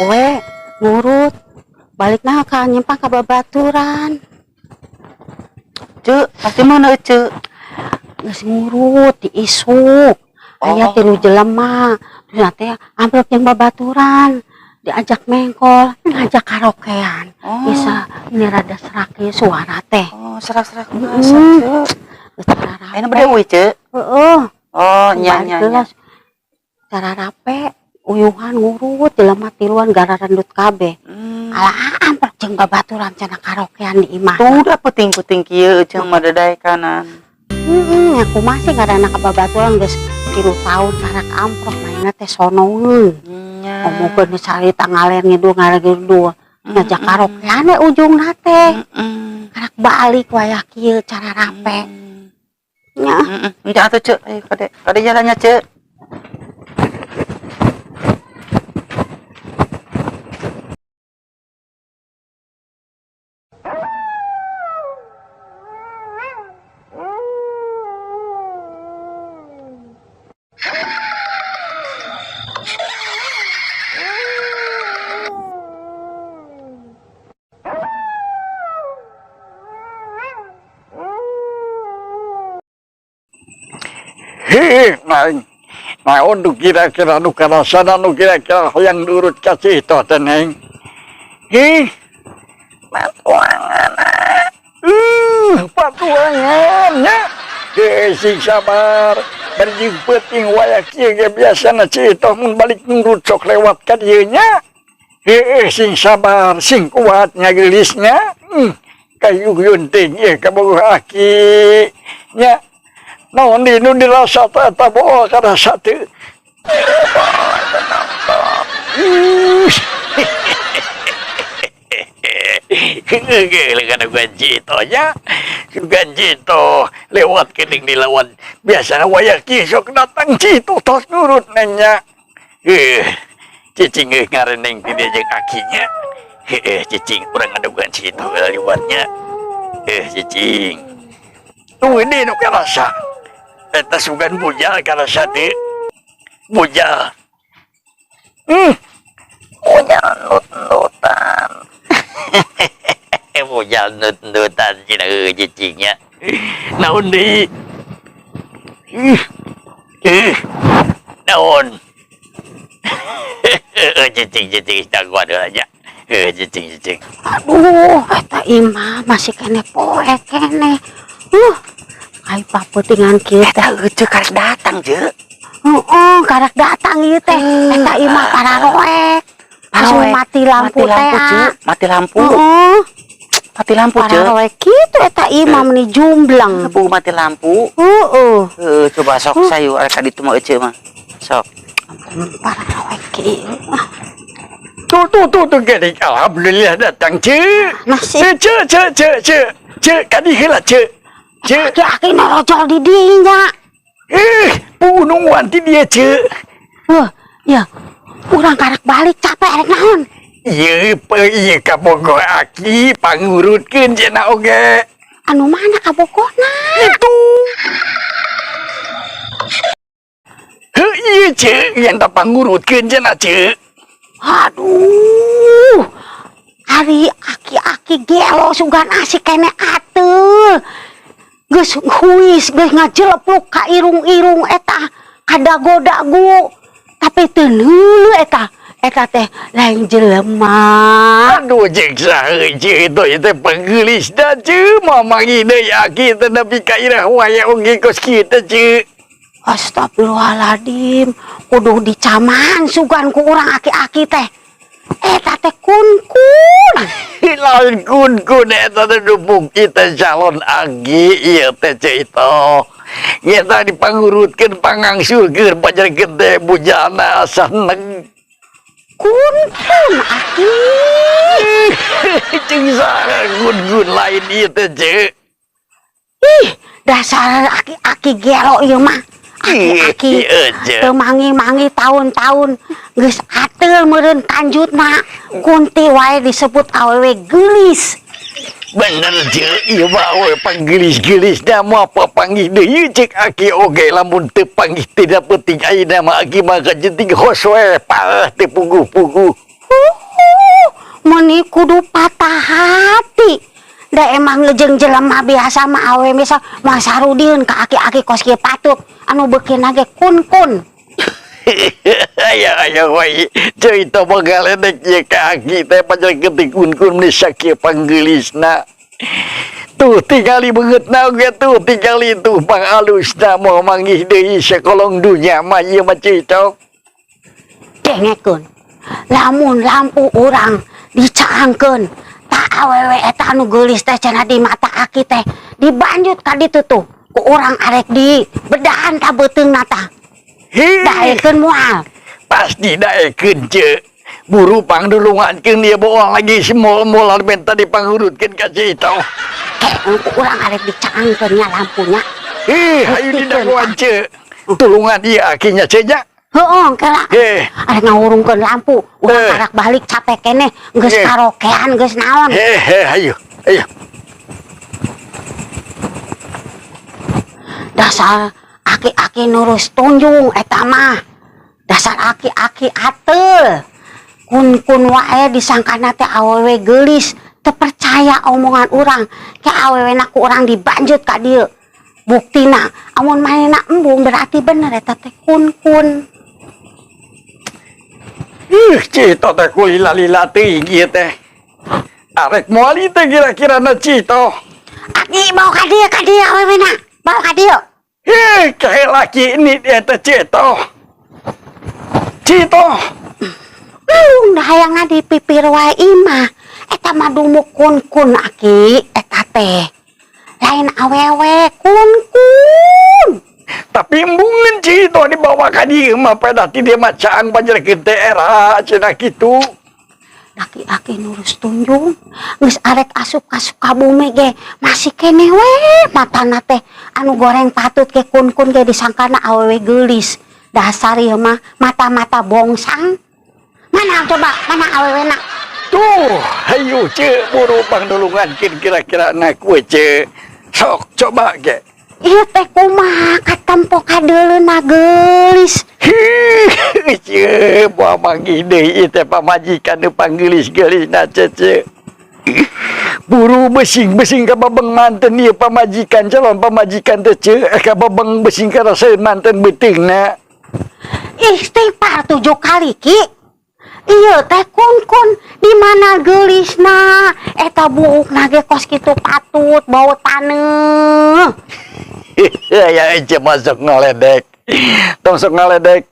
we ngurut balik nah ka nyempang ka babaturan. Cek, pasti mana cek? Geus ngurut di isuk. Aya tilu jelema. Terus nanti amplop jeung babaturan. Diajak mengkol, ngajak karaokean. Bisa ini rada serak ieu suara teh. Oh, serak-serak biasa, Cek. Cara rape. Ayeuna bade euy, Cek. Heeh. Oh, nya. Cara rape uyuhan ngurut jelema tiluan gara rendut kabeh. Alah amplop jeung babaturan cenah karaokean di imah. Tuh udah puting-puting kieu jeung madadai kanan. Aku masih ngarana ka babaturan geus 3 tahun karak amplop mainna teh sonoeun. Ngomongkeun di carita ngaler ngidul ngajak karaokean we ujungna teh. Karak balik wayah kieu cara rape. Nya. Nya atuh Cek, ayo kade jalannya Cek. Naon nu kira-kira nu karasana nu kira-kira yang nurut kasih itu teneng. Patuangan. Patuangannya. Sing sabar. Berjing penting wayak kieu ge biasana cito mun balik nurut sok lewat ka dieu nya. Sing sabar, sing kuat ngagelisnya. Kayu yunting ieu kabogoh aki. Nya. Naon di nu dirasa eta boa kana satu. Gila kan ganjito nya. Ganjito lewat kening dilawan. Biasana wayak kisok datang cito tos nurut nanya. Cicing ngareneng ti dia jeung akinya. Cicing urang ngadugan cito lewatnya. Cicing. Tuh ini nu karasa. Eta sugan bujal karasa teh. Bujal. Bujal nut-nutan. Bujal nut-nutan cina cicingnya. Naon deui? Naon? Cicing jagoan aja. Cicing. Aduh, eta imah masih kene poek kene. Ai paputingan kieu teh Cek karek datang, Cek. karak datang ieu teh. Eta imah pararoek. Pas mati lampu teh. Mati lampu. Mati lampu, Cek. Pararoek kitu eta imah meni jumblang. Lampu mati lampu. Coba sok sayu arek ka ditu mah ece mah. Sok. Pararoek kieu. Tuh gede. Alhamdulillah datang Cek. Nasib. Cek kadi heula Cek. Aki narojol di dinya. Punungan ti dia Cek. Ya. Urang karak balik capek rek naon? Ieu kabogoh aki pangurutkeun cenah oge. Anu mana kabogona? Itu. Ieu Cek yang tak pangurutkeun cenah Cek. Aduh. Hari aki-aki gelo sugan asik kene atuh. Geus huis, geus ngajelepluk ka irung-irung eta kadago-dago. Tapi teu heuleuh eta teh lain jelema. Aduh cek saha Cek itu penggelis da Cek mamang deui aki teh nepi ka irah waya oge kos kitu Cek. Astagfirullahaladzim, kudu dicaman sugan ku urang aki-aki teh. Eta teh kun-kun. Lain kun-kun eta teh dupuk kita calon agi ieu teh Cek itu. Kita dipangurutkeun pangangsurkeun pajarkeun teh bujana saneng. Kun-kun aki. Cek saha kun-kun lain ieu teh Cek. Ih, dasar aki-aki gelo ieu mah. Aki-aki teu mangi-mangi tahun-tahun geus ateul meureun kanjutna. Kunti wae disebut awewe geulis. Bener Cek, ieu mah we panggelis-gelis da mah papanggih deui Cek aki oge lamun teu panggih tidak penting ayeuna mah aki mah kajenting hos we parah teu puguh-puguh. Meni kudu patah hati. Da emang lejeng jelema biasa mah awe misal masarudieun ka aki-aki kos kieu patut anu beukeun ge kun-kun. Aya wae cerita bagaledek ye ka aki teh pajar ketikun-kun meni sakieu panggelisna. Tuh tingali beungeutna oge tuh tingali tuh pangalusna moal manggih deui sakolong dunya mah ieu mah cerita. Dengekeun. Lamun lampu urang dicaangkeun, tak awewe eta anu geulis teh cenah di mata aki teh dibanjut ka ditu tuh ku urang arek di bedahan ka beuteungna tah. Daekeun moal. Pasti daekeun ce. Buru pangdulungankeun dia bawa lagi semol-molan benta dipangurutkeun ka cerita. Ku urang arek dicaangkeun nya lampunya. Ayo didaguan ce. Tulungan ieu akinya ce nya. Heeh, kela. Arek ngawurungkeun lampu, urang arak balik capek keneh, geus karaokean, geus naon. Ayo. Dasar aki-aki nurus tunjung eta mah. Dasar aki-aki ateul. Kun-kun wae disangkana teh awewe geulis, teu percaya omongan urang. Ke awewena ku urang dibanjut ka dieu. Buktina, amun manehna embung berarti bener eta teh kun-kun. Cito teh kulila-lila teuing ieu teh. Arek moal ieu teh kira-kirana Cito. Aki bawa ka dieu awewena. Bawa ka dieu. Kayak laki ini eta Cito. Dahayangna dipipir wae imah. Eta mah dumuk kun-kun aki eta teh. Lain awewe kun-kun. Tapi embungeun Cito dibawa ka dieu mah pedati dia mah caang panjrekeun teh era cenah kitu. Aki-aki nurus tunjung geus arek asup ka Sukabumi ge masih keneh we matana teh anu goreng patut ke kun-kun ge disangkana awewe geulis. Dasar ieu mah mata-mata bongsang. Mana awewena? Tuh, hayu ce buru pangdulungankeun kira-kira na kue ce. Sok coba ge. Ieu teh kumaha katempo kadeuleuna geulis. Ce moal manggih deui ieu teh pamajikan nu panggeulis-geulisna ce. Buru besing-besing ka babeng manten ieu pamajikan calon pamajikan teh ce ka babeng besing ka raseun manten beuteungna. Istighfar 7 kali ki. Ieu teh kun-kun di mana geulisna eta buukna ge kos kitu patut bau taneuh. Ya ece masuk ngaledek. Tong sok ngaledek.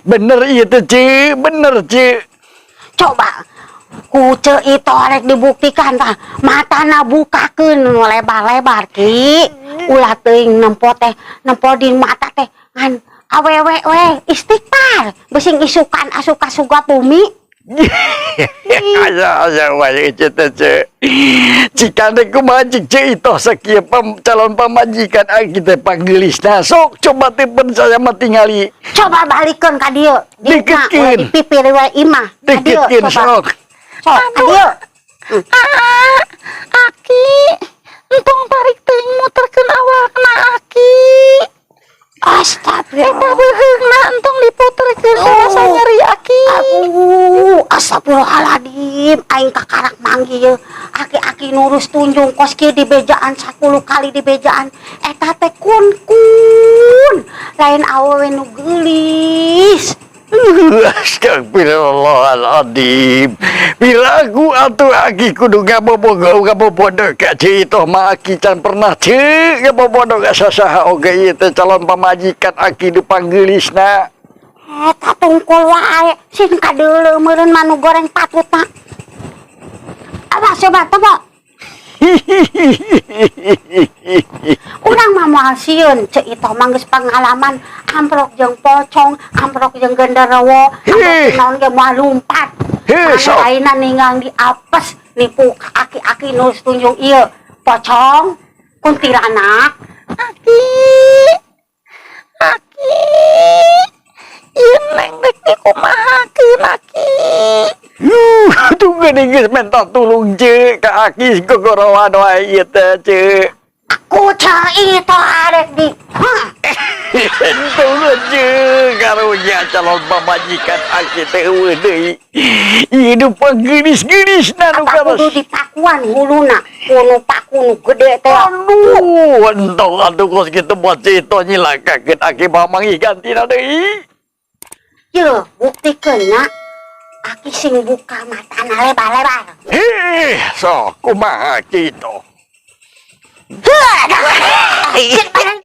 Bener ieu teh ce, bener ce. Coba ku ceu itu rek dibuktikan tah matana bukakeun lebar-lebar ki. Ulah teuing nempo di mata teh ngan awewe we istighfar besing isukan asuka suga bumi. Asa wae ce teh ce. Jika dek kumaha cik ce itoh sakieu calon pamajikan aki teh panggeulisna sok coba teh percaya mah tingali. Coba balikeun ka dieu. Dikeutkeun. Dipipir we imah. Dikeutkeun sok. Sok ka dieu. Aki, entong tarik teuing muterkeun awakna Aki. Astagfirullah. Eta beheungna entong diputerkeun rasa nyeri Aki. Astagfirullahaladzim. Aing kakarak manggil aki-aki nurus tunjung kos kieu di bejaan 10 kali di bejaan. Eta teh kun-kun. Lain awewe nu geulis. Astagfirullahaladzim. Bila aku atuh aki kudu ngabobodo ka Cito mah aki can pernah ce ngabobodo ka sasaha oge ieu teh calon pamajikan aki di panggeulisna. Eta tungkul wae sin kadeuleu meureun manu goreng patutna. Abah coba tebok. Urang mah moal sieun ceu ito mah geus pengalaman amprok jeung pocong, amprok jeung genderuwo, amprok naon ge moal lumpat. Sok. Ayeuna ninggang di apes nipu aki-aki nurus tunjung ieu. Pocong, kuntilanak, Aki. Ieu neng rek dikumahakeun Aki. Tuh geuning geus minta tulung ce ka aki gogorowan wae ieu teh ce. aku ceu ito arek di. Itu aja karunya calon pamajikan aki teh eueuh deui. Hidup genis-genis nanu Apa kudu karas. dipakuan huluna kuno paku nu gede teh. Aduh, entong atuh kos kitu buat si itu nyilakakeun aki mamangi gantina deui. Ye, buktikeun nya. Aki sing buka matana lebar-lebar. Sok kumaha kitu. Cek barang